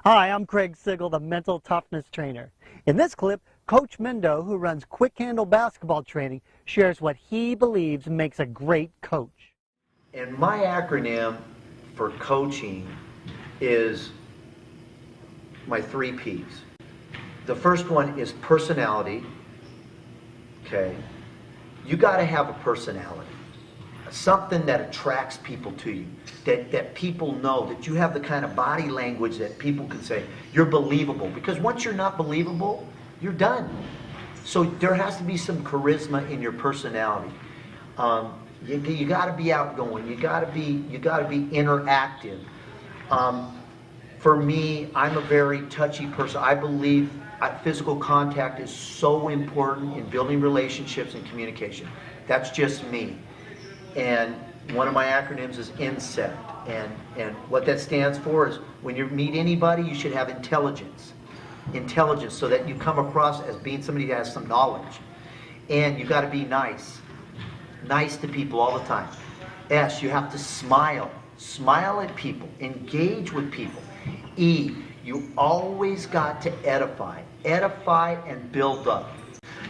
Hi, I'm Craig Sigel, the mental toughness trainer. In this clip, Coach Mendo, who runs Quick Handle basketball training, shares what he believes makes a great coach. And my acronym for coaching is my 3 P's. The first one is personality. Okay. You got to have a personality. Something that attracts people to you, that people know, that you have the kind of body language that people can say, you're believable. Because once you're not believable, you're done. So there has to be some charisma in your personality. You got to be outgoing. You got to be interactive. For me, I'm a very touchy person. I believe physical contact is so important in building relationships and communication. That's just me. And one of my acronyms is INSECT. And what that stands for is when you meet anybody, you should have intelligence. Intelligence, so that you come across as being somebody that has some knowledge. And you got to be nice. Nice to people all the time. S, you have to smile. Smile at people. Engage with people. E, you always got to edify. Edify and build up.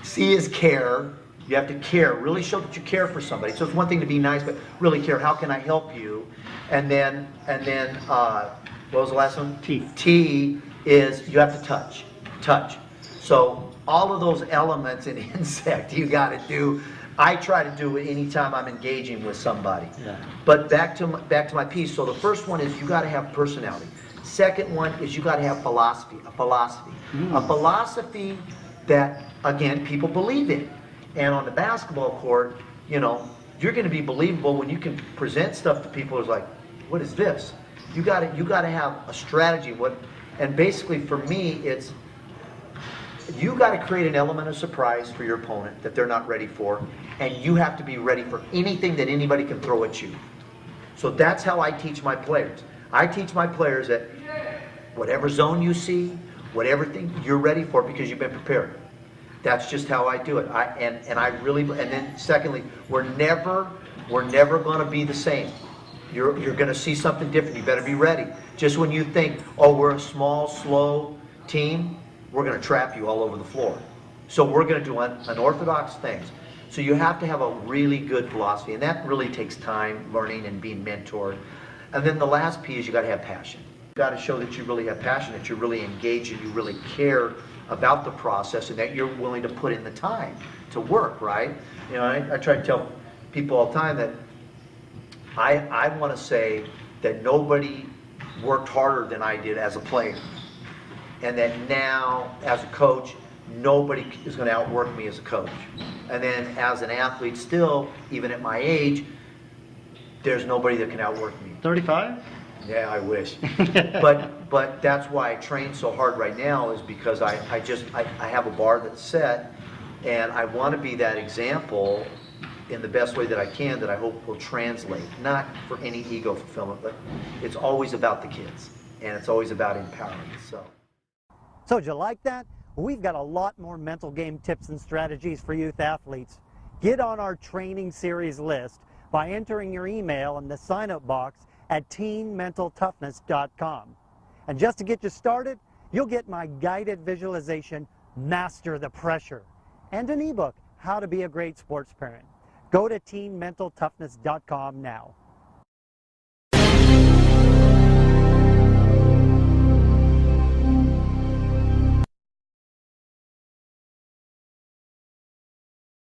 C is care. You have to care. Really show that you care for somebody. So it's one thing to be nice, but really care. How can I help you? And then what was the last one? T. T is you have to touch. Touch. So all of those elements in INSECT you got to do. I try to do it anytime I'm engaging with somebody. Yeah. But back to my piece. So the first one is you got to have personality. Second one is you got to have philosophy. A philosophy. A philosophy that, again, people believe in. And on the basketball court, you know, you're going to be believable when you can present stuff to people who's like, what is this? You got to have a strategy. And basically for me, it's you got to create an element of surprise for your opponent that they're not ready for, and you have to be ready for anything that anybody can throw at you. So that's how I teach my players. I teach my players that whatever zone you see, whatever thing you're ready for because you've been prepared. That's just how I do it. And then secondly, we're never going to be the same. You're going to see something different. You better be ready. Just when you think, oh, we're a small, slow team, we're going to trap you all over the floor. So we're going to do unorthodox things. So you have to have a really good philosophy, and that really takes time, learning and being mentored. And then the last P is you got to have passion. You got to show that you really have passion, that you're really engaged, and you really care about the process, and that you're willing to put in the time to work, right? You know, I try to tell people all the time that I want to say that nobody worked harder than I did as a player, and that now as a coach, nobody is going to outwork me as a coach. And then as an athlete still, even at my age, there's nobody that can outwork me. 35? Yeah, I wish. But that's why I train so hard right now, is because I have a bar that's set, and I want to be that example in the best way that I can, that I hope will translate. Not for any ego fulfillment, but it's always about the kids, and it's always about empowerment. So did you like that? We've got a lot more mental game tips and strategies for youth athletes. Get on our training series list by entering your email in the sign-up box at teenmentaltoughness.com. And just to get you started, you'll get my guided visualization, Master the Pressure, and an ebook, How to Be a Great Sports Parent. Go to teenmentaltoughness.com now.